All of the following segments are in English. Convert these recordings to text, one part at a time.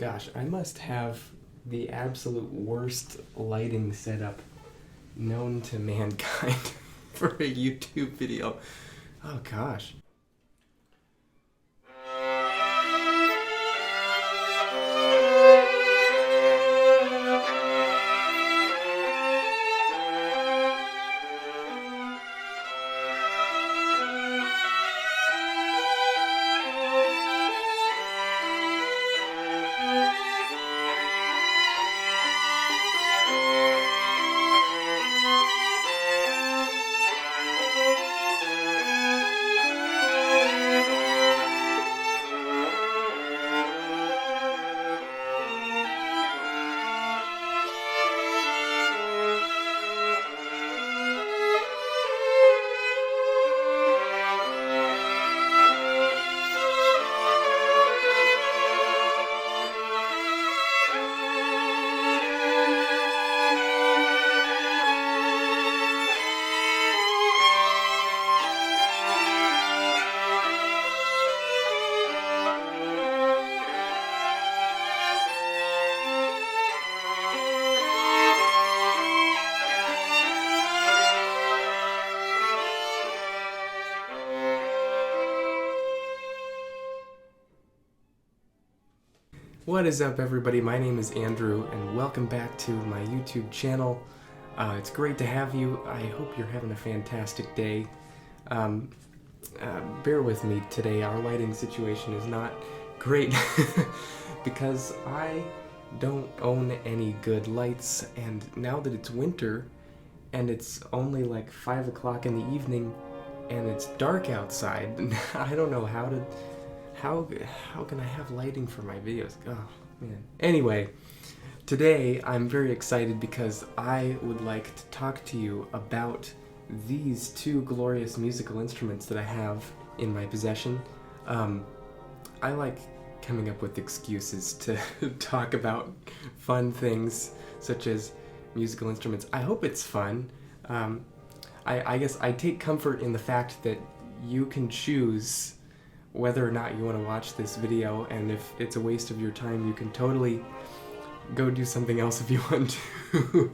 Gosh, I must have the absolute worst lighting setup known to mankind for a YouTube video. Oh gosh. What is up, everybody? My name is Andrew, and welcome back to my YouTube channel. It's great to have you. I hope you're having a fantastic day. Bear with me today. Our lighting situation is not great because I don't own any good lights, and now that it's winter and it's only like 5 o'clock in the evening and it's dark outside, I don't know how can I have lighting for my videos? Oh, man. Anyway, today I'm very excited because I would like to talk to you about these two glorious musical instruments that I have in my possession. I like coming up with excuses to talk about fun things such as musical instruments. I hope it's fun. I guess I take comfort in the fact that you can choose whether or not you want to watch this video, and if it's a waste of your time, you can totally go do something else if you want to.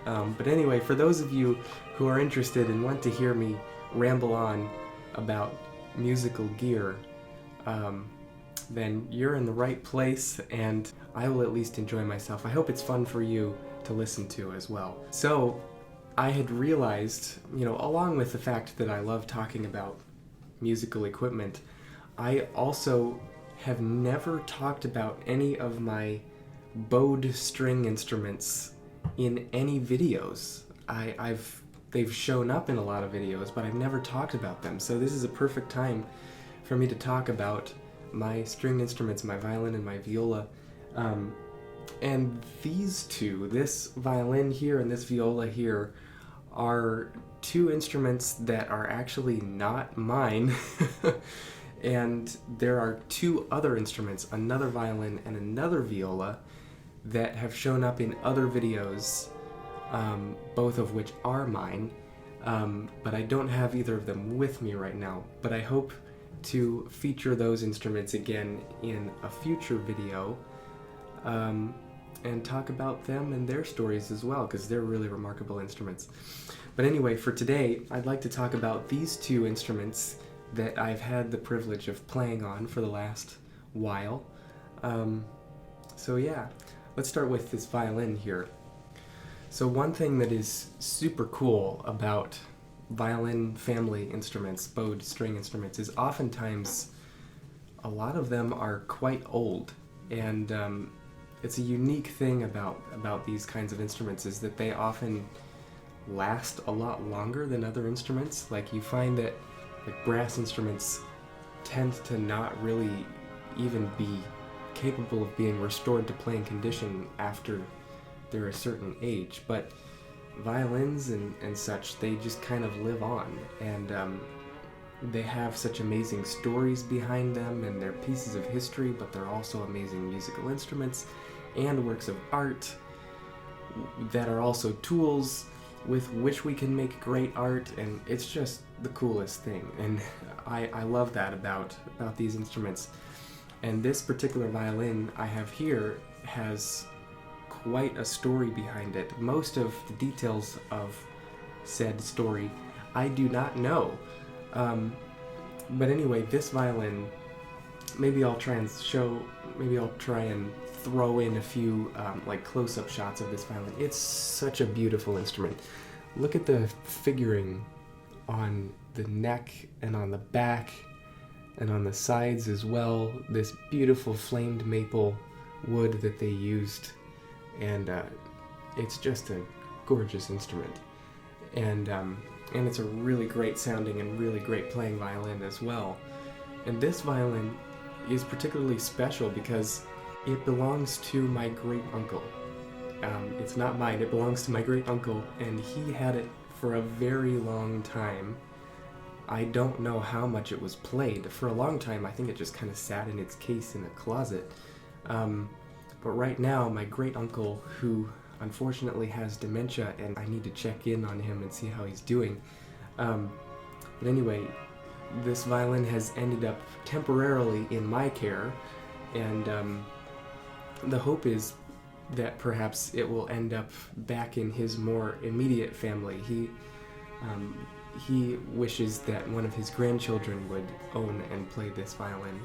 But anyway, for those of you who are interested and want to hear me ramble on about musical gear, then you're in the right place, and I will at least enjoy myself. I hope it's fun for you to listen to as well. So, I had realized, along with the fact that I love talking about musical equipment, I also have never talked about any of my bowed string instruments in any videos. They've shown up in a lot of videos, but I've never talked about them. So this is a perfect time for me to talk about my string instruments, my violin and my viola. And these two, this violin here and this viola here, are two instruments that are actually not mine. And there are two other instruments, another violin and another viola, that have shown up in other videos, both of which are mine, but I don't have either of them with me right now. But I hope to feature those instruments again in a future video, and talk about them and their stories as well, because they're really remarkable instruments. But anyway, for today, I'd like to talk about these two instruments that I've had the privilege of playing on for the last while. So yeah, let's start with this violin here. So one thing that is super cool about violin family instruments, bowed string instruments, is oftentimes a lot of them are quite old, and it's a unique thing about these kinds of instruments is that they often last a lot longer than other instruments. Like, you find that brass instruments tend to not really even be capable of being restored to playing condition after they're a certain age, but violins and such, they just kind of live on, and they have such amazing stories behind them, and they're pieces of history, but they're also amazing musical instruments and works of art that are also tools with which we can make great art, and it's just the coolest thing, and I love that about these instruments. And this particular violin I have here has quite a story behind it. Most of the details of said story I do not know. But anyway, this violin, maybe I'll try and throw in a few like close-up shots of this violin. It's such a beautiful instrument. Look at the figuring on the neck and on the back and on the sides as well. This beautiful flamed maple wood that they used, and it's just a gorgeous instrument. And it's a really great sounding and really great playing violin as well. And this violin is particularly special because it belongs to my great uncle. It's not mine, it belongs to my great uncle, and he had it for a very long time. I don't know how much it was played. For a long time, I think it just kind of sat in its case in a closet. But right now, my great uncle, who unfortunately has dementia, and I need to check in on him and see how he's doing. But anyway, this violin has ended up temporarily in my care, and the hope is that perhaps it will end up back in his more immediate family. He wishes that one of his grandchildren would own and play this violin,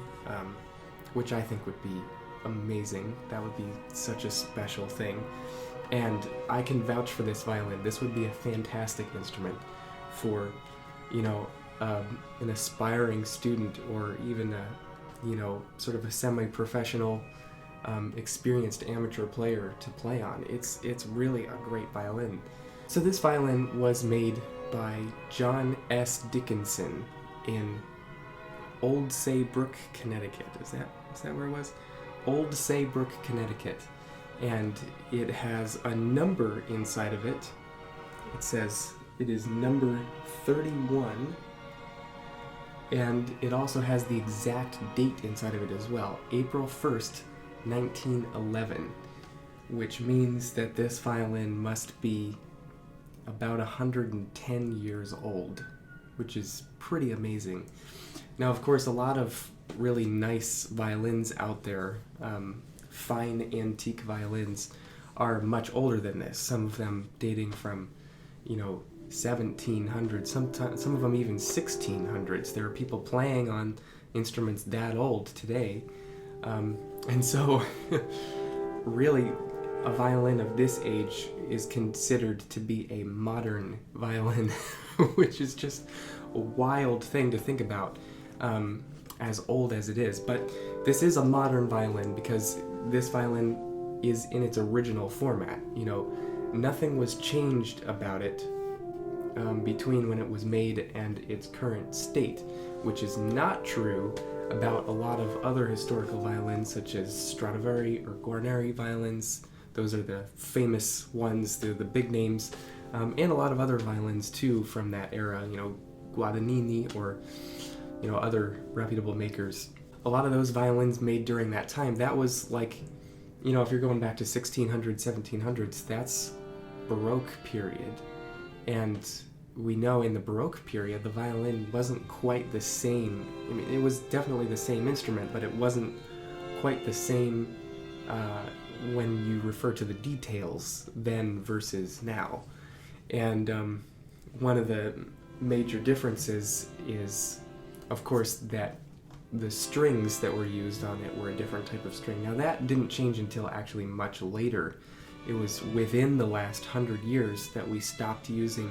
which I think would be amazing. That would be such a special thing. And I can vouch for this violin. This would be a fantastic instrument for, an aspiring student, or even a, sort of a semi-professional, experienced amateur player to play on. It's really a great violin. So this violin was made by John S. Dickinson in Old Saybrook, Connecticut. Is that where it was? Old Saybrook, Connecticut. And it has a number inside of it. It says it is number 31. And it also has the exact date inside of it as well, April 1st, 1911, which means that this violin must be about 110 years old, which is pretty amazing. Now, of course, a lot of really nice violins out there, fine antique violins, are much older than this. Some of them dating from, 1700s, some of them even 1600s. There are people playing on instruments that old today. And so, really, a violin of this age is considered to be a modern violin, which is just a wild thing to think about, as old as it is. But this is a modern violin because this violin is in its original format. Nothing was changed about it between when it was made and its current state, which is not true about a lot of other historical violins, such as Stradivari or Guarneri violins. Those are the famous ones, they're the big names, and a lot of other violins too from that era, Guadagnini or other reputable makers. A lot of those violins made during that time, that was like, if you're going back to 1600s, 1700s, that's Baroque period. And we know in the Baroque period, the violin wasn't quite the same. I mean, it was definitely the same instrument, but it wasn't quite the same when you refer to the details then versus now. And one of the major differences is, of course, that the strings that were used on it were a different type of string. Now, that didn't change until actually much later. It was within the last 100 years that we stopped using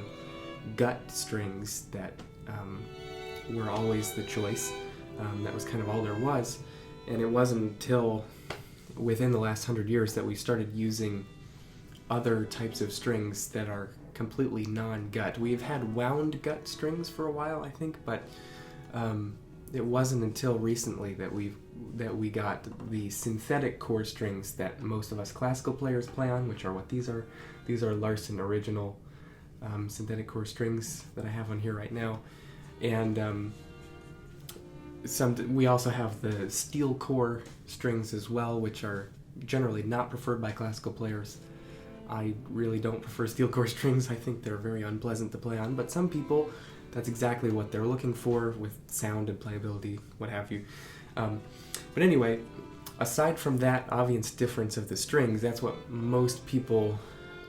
gut strings that were always the choice. That was kind of all there was. And it wasn't until within the last 100 years that we started using other types of strings that are completely non-gut. We've had wound gut strings for a while, I think, but it wasn't until recently that we got the synthetic core strings that most of us classical players play on, which are what these are. These are Larson original synthetic core strings that I have on here right now. And we also have the steel core strings as well, which are generally not preferred by classical players. I really don't prefer steel core strings. I think they're very unpleasant to play on, but some people, that's exactly what they're looking for with sound and playability, what have you. But anyway, aside from that obvious difference of the strings, that's what most people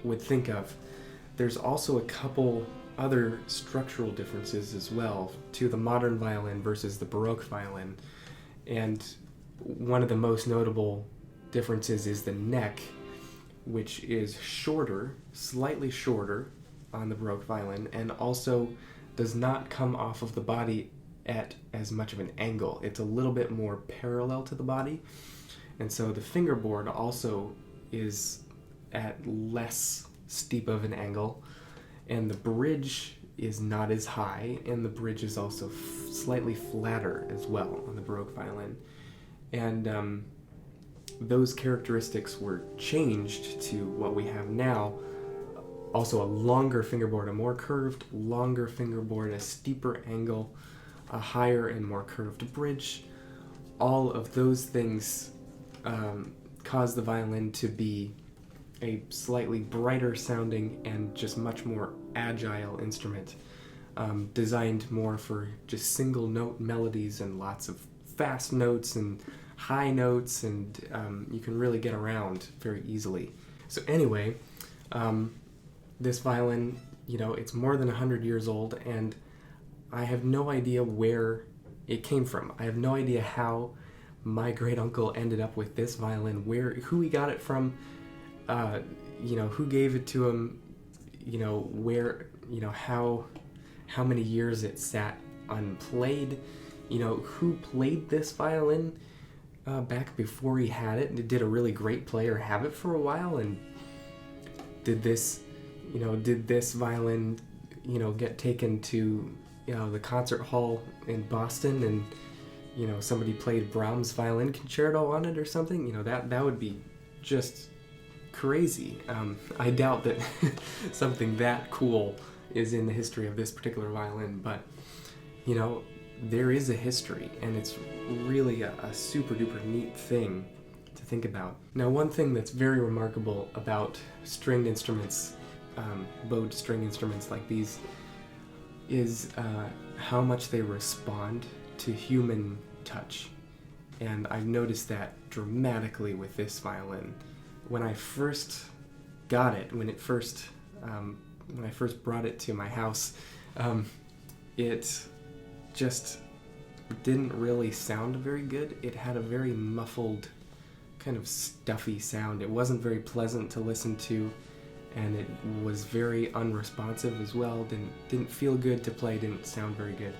would think of. There's also a couple other structural differences as well to the modern violin versus the Baroque violin. And one of the most notable differences is the neck, which is shorter, slightly shorter on the Baroque violin, and also does not come off of the body at as much of an angle. It's a little bit more parallel to the body, and so the fingerboard also is at less steep of an angle, and the bridge is not as high, and the bridge is also slightly flatter as well on the Baroque violin. And those characteristics were changed to what we have now. Also a longer fingerboard, a more curved, longer fingerboard, a steeper angle, a higher and more curved bridge. All of those things cause the violin to be a slightly brighter sounding and just much more agile instrument, designed more for just single note melodies and lots of fast notes and high notes, and you can really get around very easily. So anyway, this violin, it's more than 100 years old, and I have no idea where it came from. I have no idea how my great uncle ended up with this violin, who he got it from, who gave it to him, where, how many years it sat unplayed, who played this violin back before he had it. Did a really great player have it for a while, and did this violin, get taken to, the concert hall in Boston, and, somebody played Brahms' violin concerto on it or something? That would be just crazy. I doubt that something that cool is in the history of this particular violin, but, there is a history, and it's really a super duper neat thing to think about. Now, one thing that's very remarkable about stringed instruments, bowed string instruments like these, is how much they respond to human touch. And I've noticed that dramatically with this violin. When I first got it, when I first brought it to my house, it just didn't really sound very good. It had a very muffled, kind of stuffy sound. It wasn't very pleasant to listen to, and it was very unresponsive as well. Didn't feel good to play, didn't sound very good.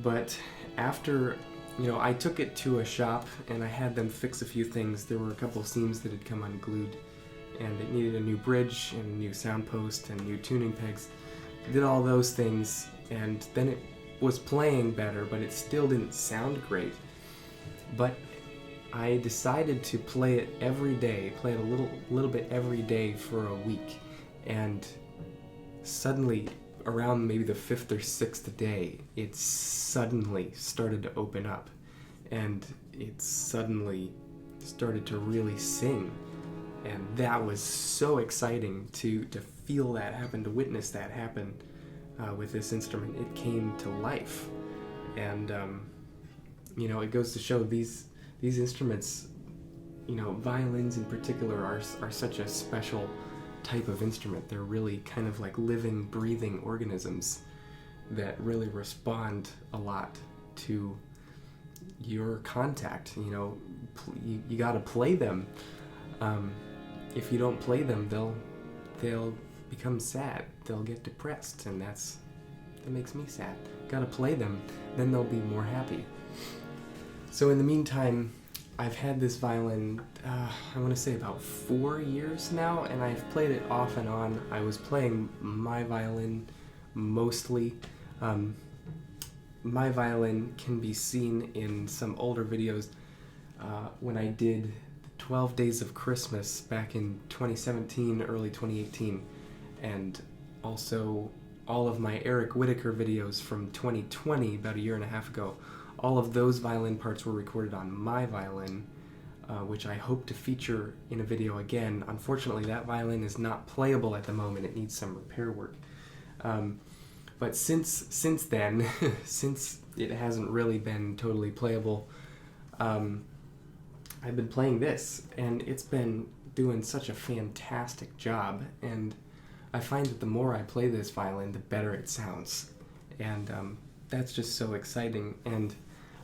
But after, I took it to a shop and I had them fix a few things. There were a couple seams that had come unglued, and it needed a new bridge and a new sound post and new tuning pegs. Did all those things, and then it was playing better, but it still didn't sound great. But I decided to play it every day, play it a little bit every day for a week, and suddenly, around maybe the 5th or 6th day, it suddenly started to open up, and it suddenly started to really sing. And that was so exciting to feel that happen, to witness that happen with this instrument. It came to life. And, it goes to show these instruments, violins in particular, are such a special type of instrument. They're really kind of like living, breathing organisms that really respond a lot to your contact. You got to play them. If you don't play them, they'll become sad. They'll get depressed, and that makes me sad. Got to play them, then they'll be more happy. So in the meantime, I've had this violin, I want to say about 4 years now, and I've played it off and on. I was playing my violin mostly. My violin can be seen in some older videos when I did 12 Days of Christmas back in 2017, early 2018, and also all of my Eric Whitaker videos from 2020, about a year and a half ago. All of those violin parts were recorded on my violin, which I hope to feature in a video again. Unfortunately, that violin is not playable at the moment. It needs some repair work. But since then, since it hasn't really been totally playable, I've been playing this, and it's been doing such a fantastic job, and I find that the more I play this violin, the better it sounds, and that's just so exciting, and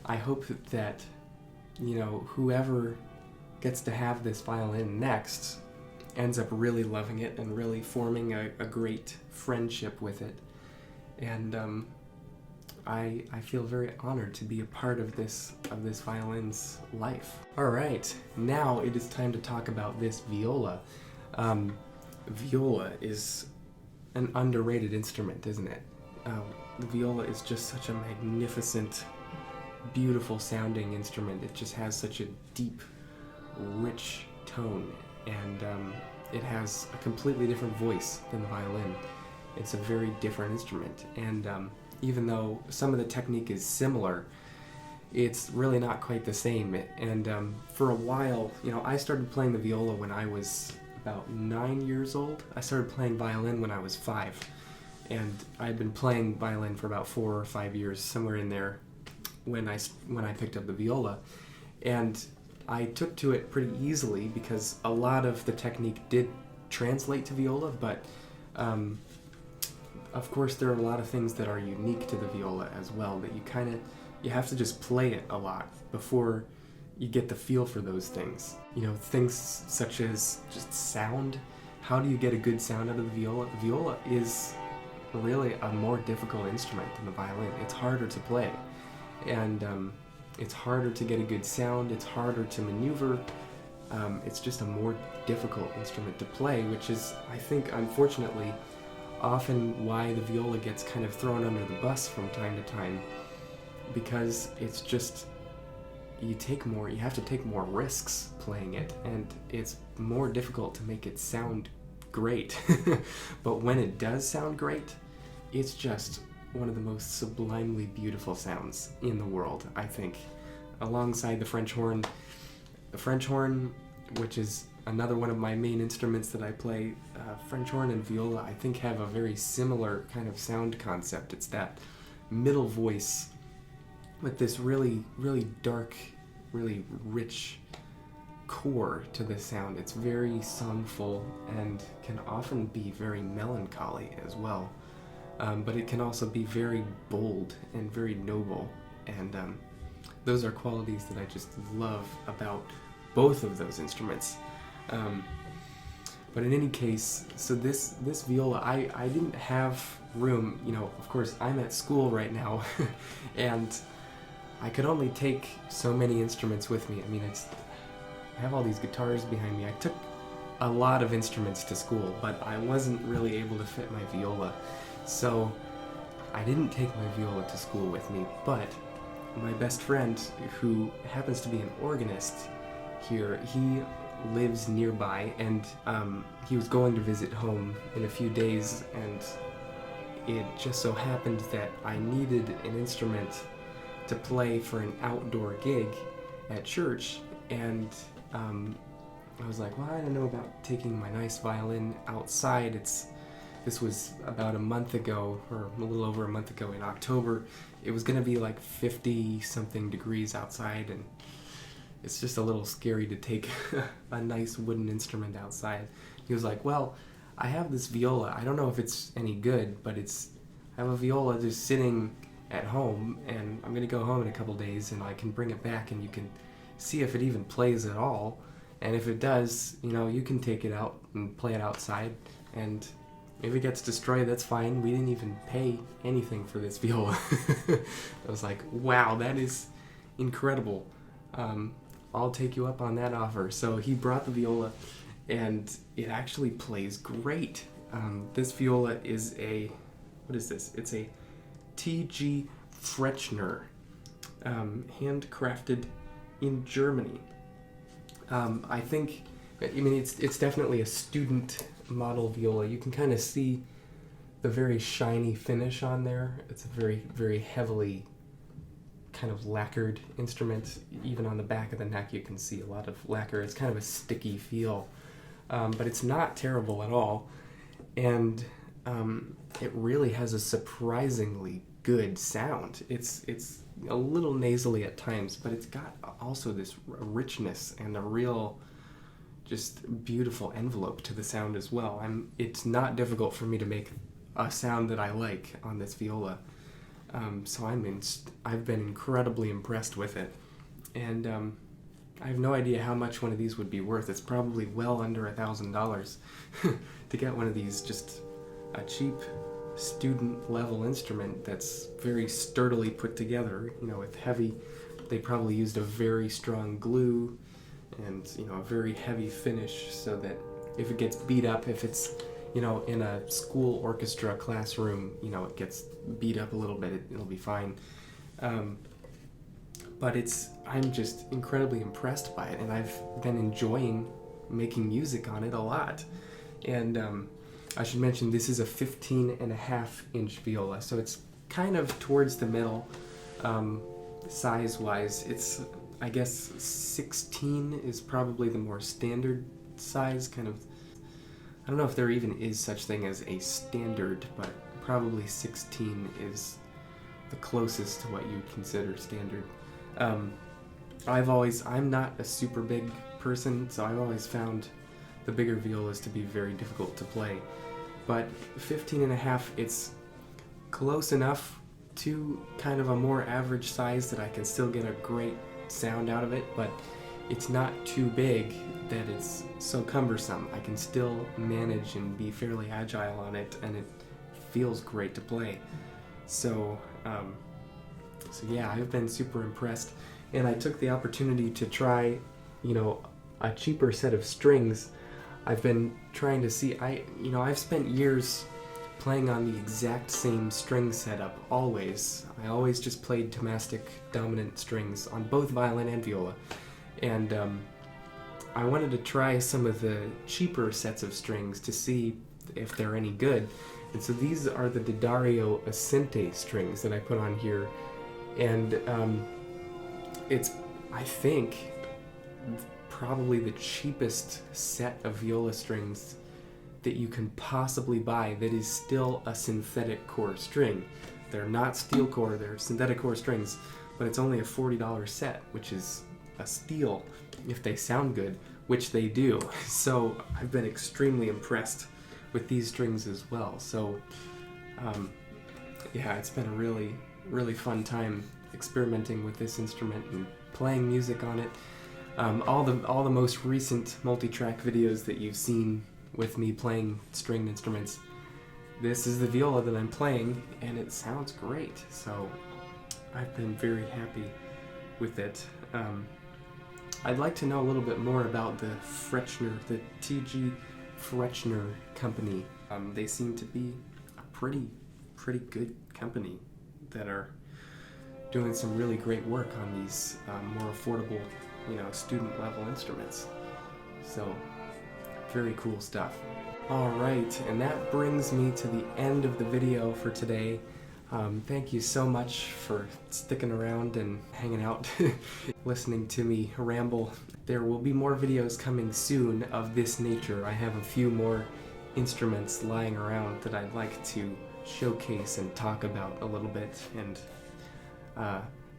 I hope that, whoever gets to have this violin next ends up really loving it and really forming a great friendship with it, and I feel very honored to be a part of this violin's life. All right, now it is time to talk about this viola. Viola is an underrated instrument, isn't it? The viola is just such a magnificent, beautiful sounding instrument. It just has such a deep, rich tone, and it has a completely different voice than the violin. It's a very different instrument, and even though some of the technique is similar, it's really not quite the same. And for a while, I started playing the viola when I was about 9 years old. I started playing violin when I was 5, and I'd been playing violin for about 4 or 5 years, somewhere in there, when I picked up the viola. And I took to it pretty easily because a lot of the technique did translate to viola, but of course there are a lot of things that are unique to the viola as well, that you have to just play it a lot before you get the feel for those things. Things such as just sound. How do you get a good sound out of the viola? The viola is really a more difficult instrument than the violin. It's harder to play, and it's harder to get a good sound. It's harder to maneuver. It's just a more difficult instrument to play, which is, I think, unfortunately, often why the viola gets kind of thrown under the bus from time to time, because it's just, you have to take more risks playing it, and it's more difficult to make it sound great. But when it does sound great, it's just one of the most sublimely beautiful sounds in the world, I think, alongside the French horn. The French horn, which is another one of my main instruments that I play, French horn and viola, I think, have a very similar kind of sound concept. It's that middle voice with this really, really dark, really rich core to the sound. It's very songful and can often be very melancholy as well. But it can also be very bold and very noble, and those are qualities that I just love about both of those instruments. But in any case, so this viola, I didn't have room, of course I'm at school right now, and I could only take so many instruments with me. I mean, I have all these guitars behind me. I took a lot of instruments to school, but I wasn't really able to fit my viola. So I didn't take my viola to school with me, but my best friend, who happens to be an organist here, he lives nearby, and he was going to visit home in a few days, and it just so happened that I needed an instrument to play for an outdoor gig at church, and I was like, well, I don't know about taking my nice violin outside. This was about a month ago, or a little over a month ago, in October. It was going to be like 50-something degrees outside, and it's just a little scary to take a nice wooden instrument outside. He was like, well, I have this viola. I don't know if it's any good, but I have a viola just sitting at home, and I'm going to go home in a couple days, and I can bring it back, and you can see if it even plays at all. And if it does, you can take it out and play it outside, and if it gets destroyed, that's fine. We didn't even pay anything for this viola. I was like, wow, that is incredible. I'll take you up on that offer. So he brought the viola, and it actually plays great. This viola is what is this? It's a T.G. Frechner, handcrafted in Germany. It's definitely a student model viola. You can kind of see the very shiny finish on there. It's a very, very heavily kind of lacquered instrument. Even on the back of the neck you can see a lot of lacquer. It's kind of a sticky feel, but it's not terrible at all, and it really has a surprisingly good sound. It's a little nasally at times, but it's got also this richness and a real just beautiful envelope to the sound as well. It's not difficult for me to make a sound that I like on this viola. So I've been incredibly impressed with it. And I have no idea how much one of these would be worth. It's probably well under $1,000 to get one of these, just a cheap student level instrument that's very sturdily put together, with they probably used a very strong glue and, a very heavy finish so that if it gets beat up, if it's, in a school orchestra classroom, it gets beat up a little bit, it'll be fine. But I'm just incredibly impressed by it, and I've been enjoying making music on it a lot. And I should mention this is a 15.5-inch viola, so it's kind of towards the middle size-wise. It's, I guess, 16 is probably the more standard size, kind of. I don't know if there even is such thing as a standard, but probably 16 is the closest to what you'd consider standard. I'm not a super big person, so I've always found the bigger violas to be very difficult to play. But 15.5, it's close enough to kind of a more average size that I can still get a great sound out of it, but it's not too big that it's so cumbersome. I can still manage and be fairly agile on it, and it feels great to play. So yeah, I've been super impressed, and I took the opportunity to try, a cheaper set of strings. I've been trying to see, I've spent years playing on the exact same string setup always. I always just played Tomastic dominant strings on both violin and viola, and I wanted to try some of the cheaper sets of strings to see if they're any good. And so these are the D'Addario Ascente strings that I put on here, and it's, I think, probably the cheapest set of viola strings that you can possibly buy that is still a synthetic core string. They're not steel core, they're synthetic core strings, but it's only a $40 set, which is a steal if they sound good, which they do. So I've been extremely impressed with these strings as well. So yeah, it's been a really, really fun time experimenting with this instrument and playing music on it. All the most recent multi-track videos that you've seen with me playing stringed instruments, this is the viola that I'm playing, and it sounds great. So I've been very happy with it. I'd like to know a little bit more about the Frechner, the T.G. Frechner company. They seem to be a pretty good company that are doing some really great work on these more affordable, student level instruments. So very cool stuff. Alright, and that brings me to the end of the video for today. Thank you so much for sticking around and hanging out, listening to me ramble. There will be more videos coming soon of this nature. I have a few more instruments lying around that I'd like to showcase and talk about a little bit, and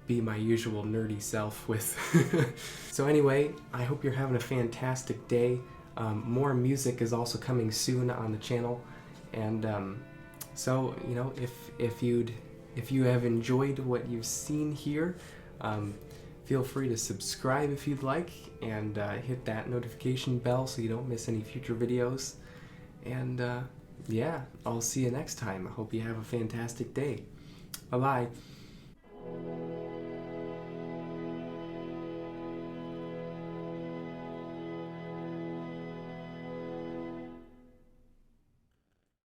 be my usual nerdy self with. So anyway, I hope you're having a fantastic day. More music is also coming soon on the channel, and so if you have enjoyed what you've seen here, feel free to subscribe if you'd like, and hit that notification bell so you don't miss any future videos. And yeah, I'll see you next time. I hope you have a fantastic day. Bye bye.